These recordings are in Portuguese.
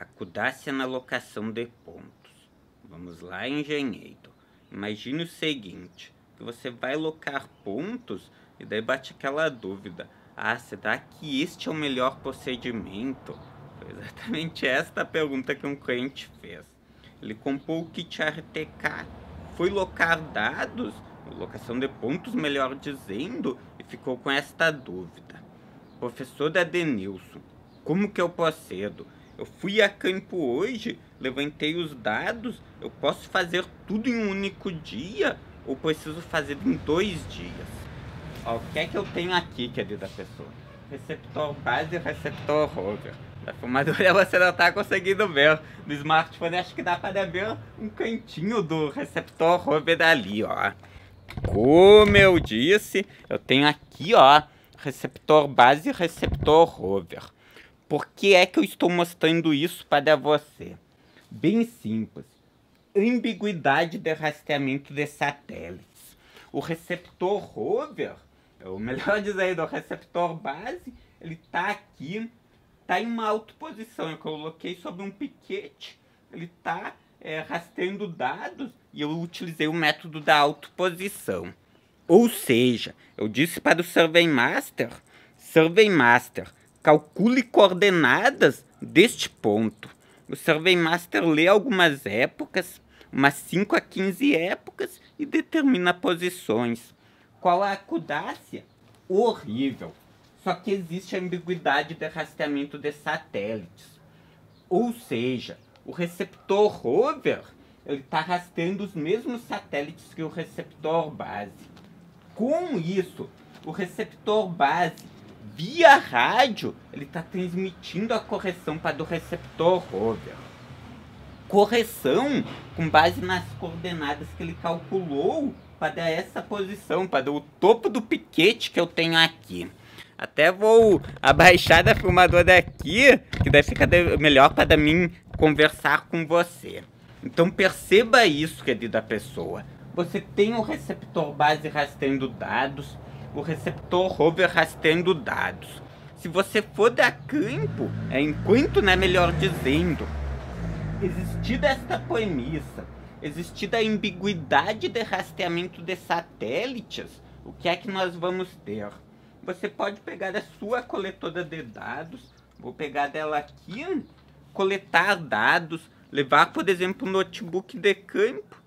Acudácia na alocação de pontos. Vamos lá, engenheiro. Imagine o seguinte, que você vai alocar pontos e daí bate aquela dúvida. Ah, será que este é o melhor procedimento? Foi exatamente esta a pergunta que um cliente fez. Ele comprou o kit RTK, foi locar dados, locação de pontos, melhor dizendo, e ficou com esta dúvida. Professor Adenilson, como que eu procedo? Eu fui a campo hoje, levantei os dados, eu posso fazer tudo em um único dia ou preciso fazer em 2 dias? Ó, o que é que eu tenho aqui, querida pessoa? Receptor base e receptor rover. Da filmadora você não está conseguindo ver. No smartphone acho que dá para ver um cantinho do receptor rover ali, ó. Como eu disse, eu tenho aqui, ó, receptor base e receptor rover. Por que é que eu estou mostrando isso para você? Bem simples. Ambiguidade de rastreamento de satélites. O receptor rover, ou melhor dizendo, o receptor base, ele está aqui, está em uma autoposição. Eu coloquei sobre um piquete, ele está rastreando dados e eu utilizei o método da autoposição. Ou seja, eu disse para o Survey Master, calcule coordenadas deste ponto. O Survey Master lê algumas épocas, umas 5 a 15 épocas, e determina posições. Qual a acudácia? Horrível. Só que existe a ambiguidade de rastreamento de satélites. Ou seja, o receptor rover ele está rastreando os mesmos satélites que o receptor base. Com isso, o receptor base, via rádio, ele está transmitindo a correção para o receptor rover. Correção com base nas coordenadas que ele calculou para essa posição, para o topo do piquete que eu tenho aqui. Até vou abaixar da filmadora aqui, que daí fica melhor para mim conversar com você. Então perceba isso, querida pessoa. Você tem o receptor base rastreando dados, o receptor rover rastreando dados. Se você for da campo, enquanto, né, melhor dizendo, existida esta premissa, existida a ambiguidade de rastreamento de satélites, o que é que nós vamos ter? Você pode pegar a sua coletora de dados, vou pegar dela aqui, coletar dados, levar, por exemplo, um notebook de campo,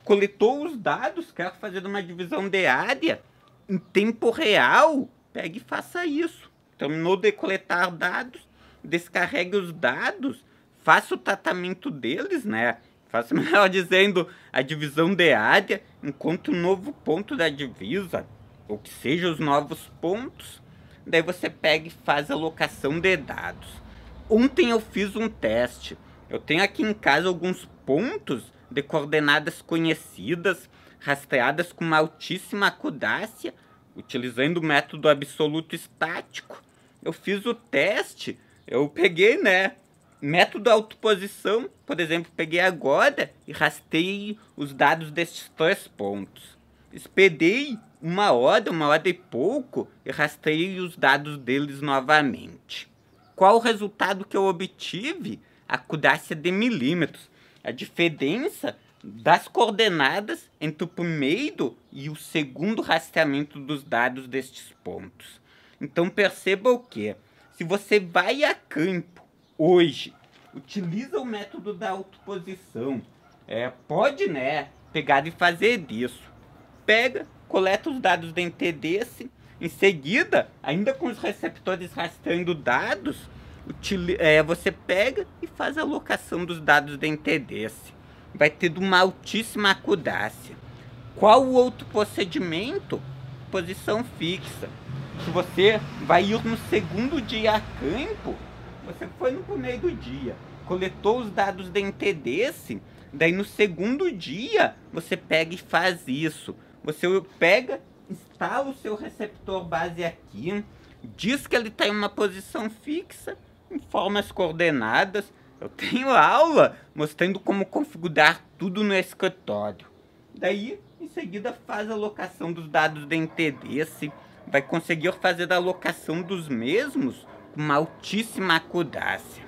coletou os dados, quer fazer uma divisão de área, em tempo real, pegue e faça isso. Terminou de coletar dados, descarregue os dados, faça o tratamento deles, né? Faça, melhor dizendo, a divisão de área, encontre um novo ponto da divisa, ou que seja os novos pontos, daí você pega e faz a alocação de dados. Ontem eu fiz um teste, eu tenho aqui em casa alguns pontos de coordenadas conhecidas, rastreadas com uma altíssima acudácia, utilizando o método absoluto estático. Eu fiz o teste, eu peguei, né, método autoposição, por exemplo, peguei agora e rastreei os dados destes 3 pontos. Esperei uma hora e pouco e rastreei os dados deles novamente. Qual o resultado que eu obtive? Acudácia de milímetros. A diferença das coordenadas entre o primeiro e o segundo rastreamento dos dados destes pontos. Então perceba o que? Se você vai a campo hoje, utiliza o método da autoposição, pode, né, pegar e fazer isso. Pega, coleta os dados da NTDS, em seguida, ainda com os receptores rastreando dados, você pega e faz a alocação dos dados da NTDS. Vai ter uma altíssima acudácia. Qual o outro procedimento? Posição fixa. Se você vai ir no segundo dia a campo, você foi no primeiro dia, coletou os dados da NTDS, daí no segundo dia você pega e faz isso. Você pega, instala o seu receptor base aqui, diz que ele está em uma posição fixa, informa as coordenadas. Eu tenho aula mostrando como configurar tudo no escritório. Daí, em seguida, faz a alocação dos dados da NTDS, vai conseguir fazer a alocação dos mesmos com uma altíssima acudácia.